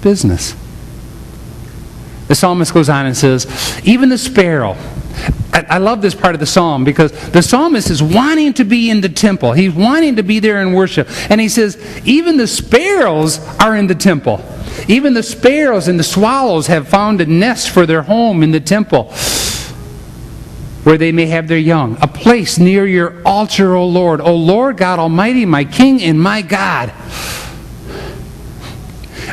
business. The psalmist goes on and says, even the sparrow. I love this part of the psalm because the psalmist is wanting to be in the temple. He's wanting to be there in worship. And he says, even the sparrows are in the temple. Even the sparrows and the swallows have found a nest for their home in the temple, where they may have their young. A place near your altar, O Lord. O Lord God Almighty, my King and my God.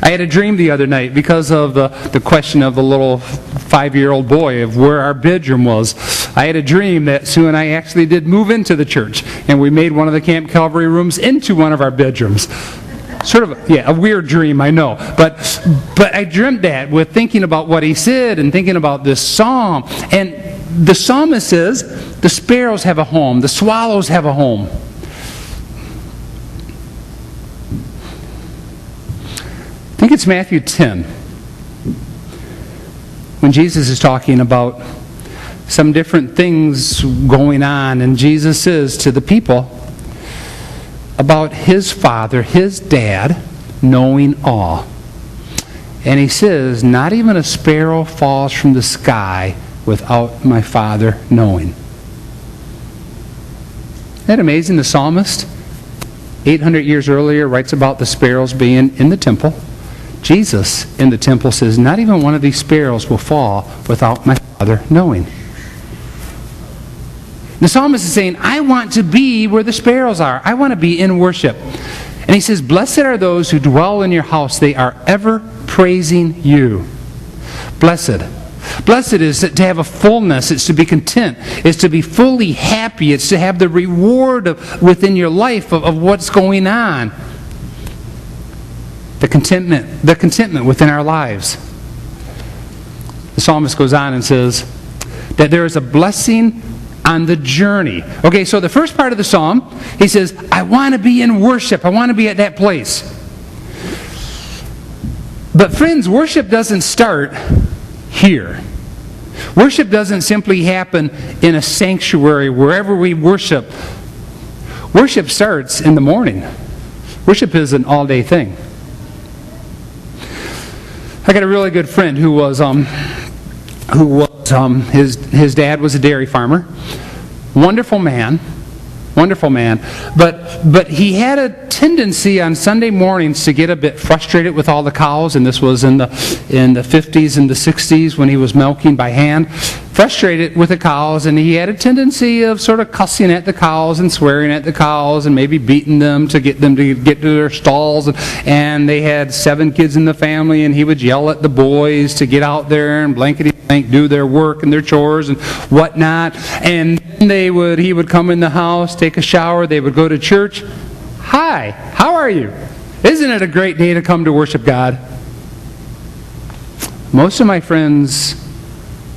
I had a dream the other night because of the question of the little 5-year-old boy of where our bedroom was. I had a dream that Sue and I actually did move into the church, and we made one of the Camp Calvary rooms into one of our bedrooms. Sort of, a weird dream, I know. But I dreamt that with thinking about what he said and thinking about this psalm. And the psalmist says, the sparrows have a home, the swallows have a home. I think it's Matthew 10, when Jesus is talking about some different things going on, and Jesus says to the people about his Father, his Dad, knowing all. And he says, not even a sparrow falls from the sky without my Father knowing. Isn't that amazing? The psalmist, 800 years earlier, writes about the sparrows being in the temple. Jesus in the temple says, not even one of these sparrows will fall without my Father knowing. The psalmist is saying, I want to be where the sparrows are. I want to be in worship. And he says, blessed are those who dwell in your house. They are ever praising you. Blessed. Blessed is to have a fullness. It's to be content. It's to be fully happy. It's to have the reward within your life of what's going on. The contentment within our lives. The psalmist goes on and says that there is a blessing on the journey. Okay, so the first part of the psalm, he says, I want to be in worship. I want to be at that place. But friends, worship doesn't start here. Worship doesn't simply happen in a sanctuary wherever we worship. Worship starts in the morning. Worship is an all-day thing. I got a really good friend who was his dad was a dairy farmer. Wonderful man. But he had a tendency on Sunday mornings to get a bit frustrated with all the cows, and this was in the 50s and the 60s when he was milking by hand. Frustrated with the cows, and he had a tendency of sort of cussing at the cows and swearing at the cows and maybe beating them to get to their stalls. And they had 7 kids in the family, and he would yell at the boys to get out there and blankety-blank do their work and their chores and whatnot. And he would come in the house, take a shower, they would go to church. Hi, how are you? Isn't it a great day to come to worship God? Most of my friends,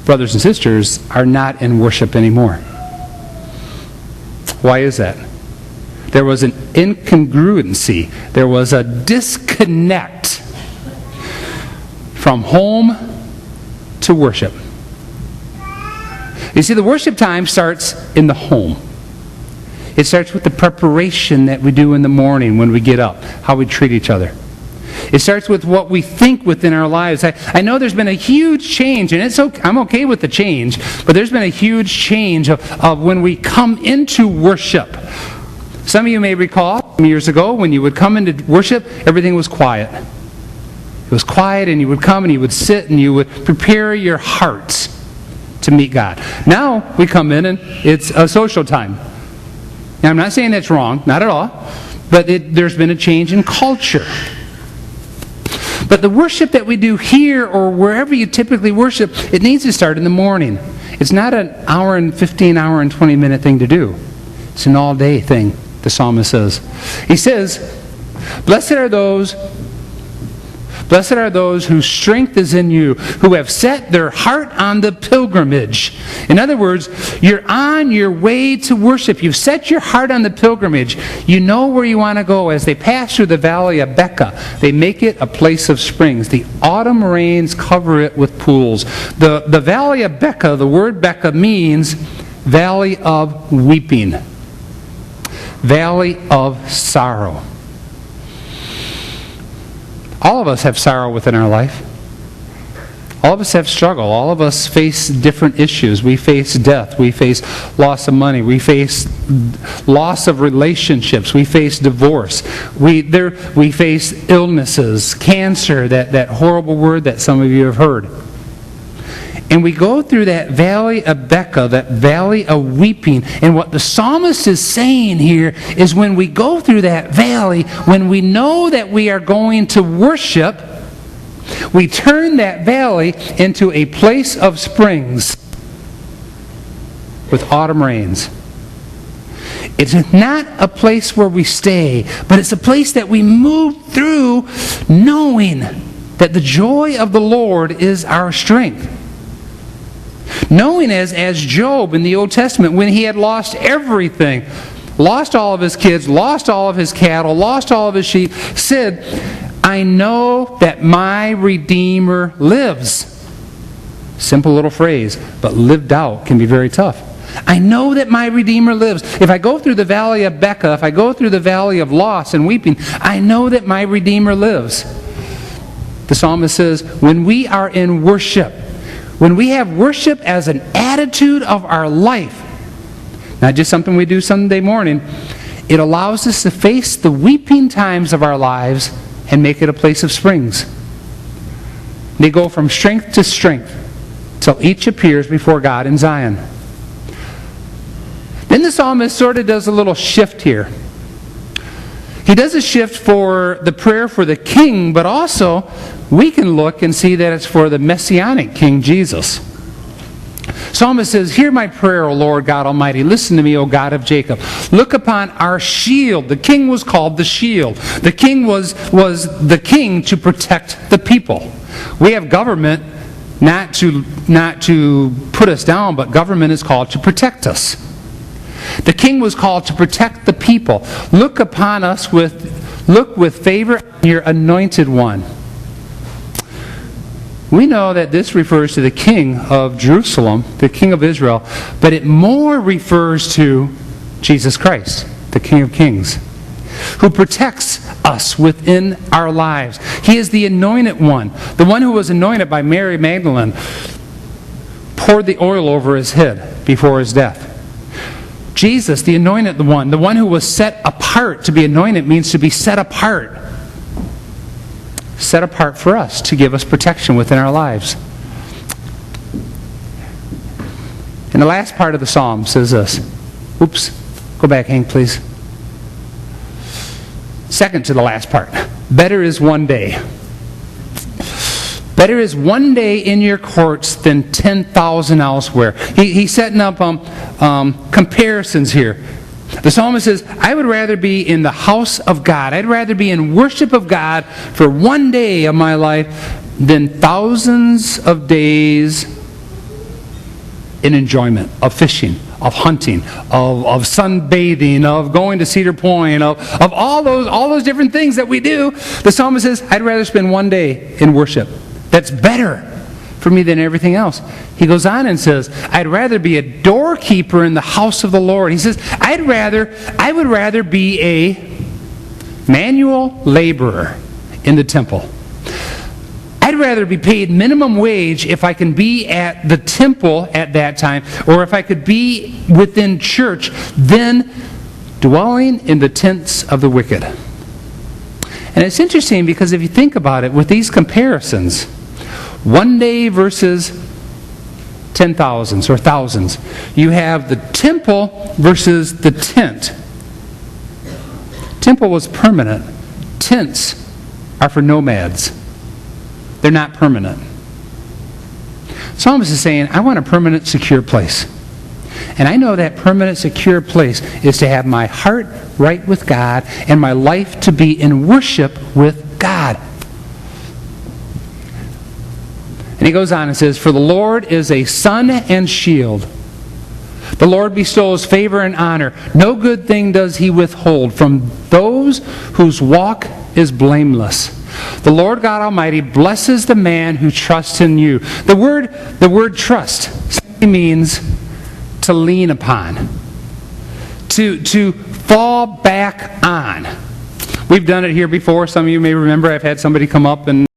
brothers and sisters, are not in worship anymore. Why is that? There was an incongruency. There was a disconnect from home to worship. You see, the worship time starts in the home. It starts with the preparation that we do in the morning when we get up, how we treat each other. It starts with what we think within our lives. I know there's been a huge change, and I'm okay with the change, but there's been a huge change of when we come into worship. Some of you may recall some years ago when you would come into worship, everything was quiet. It was quiet, and you would come and you would sit and you would prepare your hearts to meet God. Now we come in and it's a social time. Now I'm not saying that's wrong, not at all, but there's been a change in culture. But the worship that we do here or wherever you typically worship, it needs to start in the morning. It's not an hour and 15, hour and 20 minute thing to do. It's an all-day thing, the psalmist says. He says, Blessed are those whose strength is in you, who have set their heart on the pilgrimage. In other words, you're on your way to worship. You've set your heart on the pilgrimage. You know where you want to go. As they pass through the valley of Becca, they make it a place of springs. The autumn rains cover it with pools. The valley of Becca, the word Becca means valley of weeping, valley of sorrow. All of us have sorrow within our life. All of us have struggle. All of us face different issues. We face death. We face loss of money. We face loss of relationships. We face divorce. We face illnesses, cancer, that horrible word that some of you have heard. And we go through that valley of Becca, that valley of weeping. And what the psalmist is saying here is when we go through that valley, when we know that we are going to worship, we turn that valley into a place of springs with autumn rains. It's not a place where we stay, but it's a place that we move through knowing that the joy of the Lord is our strength. Knowing as Job in the Old Testament, when he had lost everything, lost all of his kids, lost all of his cattle, lost all of his sheep, said, I know that my Redeemer lives. Simple little phrase, but lived out can be very tough. I know that my Redeemer lives. If I go through the valley of Becca, if I go through the valley of loss and weeping, I know that my Redeemer lives. The psalmist says, when we are in worship, when we have worship as an attitude of our life, not just something we do Sunday morning, it allows us to face the weeping times of our lives and make it a place of springs. They go from strength to strength till each appears before God in Zion. Then the psalmist sort of does a little shift here. He does a shift for the prayer for the king, but also we can look and see that it's for the Messianic King Jesus. Psalmist says, hear my prayer, O Lord God Almighty. Listen to me, O God of Jacob. Look upon our shield. The king was called the shield. The king was the king to protect the people. We have government not to put us down, but government is called to protect us. The king was called to protect the people. Look upon us look with favor on your anointed one. We know that this refers to the king of Jerusalem, the king of Israel, but it more refers to Jesus Christ, the King of Kings, who protects us within our lives. He is the anointed one, the one who was anointed by Mary Magdalene, poured the oil over his head before his death. Jesus, the anointed one, the one who was set apart. To be anointed means to be set apart. Set apart for us to give us protection within our lives. And the last part of the psalm says this. Oops. Go back, Hank, please. Second to the last part. Better is one day. Better is one day in your courts than 10,000 elsewhere. He's setting up comparisons here. The psalmist says, I would rather be in the house of God. I'd rather be in worship of God for one day of my life than thousands of days in enjoyment of fishing, of hunting, of sunbathing, of going to Cedar Point, of all those different things that we do. The psalmist says, I'd rather spend one day in worship. That's better for me than everything else. He goes on and says, I'd rather be a doorkeeper in the house of the Lord. He says, I would rather be a manual laborer in the temple. I'd rather be paid minimum wage if I can be at the temple at that time, or if I could be within church, than dwelling in the tents of the wicked. And it's interesting because if you think about it, with these comparisons, one day versus 10,000s or thousands. You have the temple versus the tent. Temple was permanent. Tents are for nomads. They're not permanent. Psalmist is saying, I want a permanent, secure place. And I know that permanent, secure place is to have my heart right with God and my life to be in worship with God. And he goes on and says, for the Lord is a sun and shield. The Lord bestows favor and honor. No good thing does he withhold from those whose walk is blameless. The Lord God Almighty blesses the man who trusts in you. The word trust simply means to lean upon, to fall back on. We've done it here before. Some of you may remember I've had somebody come up and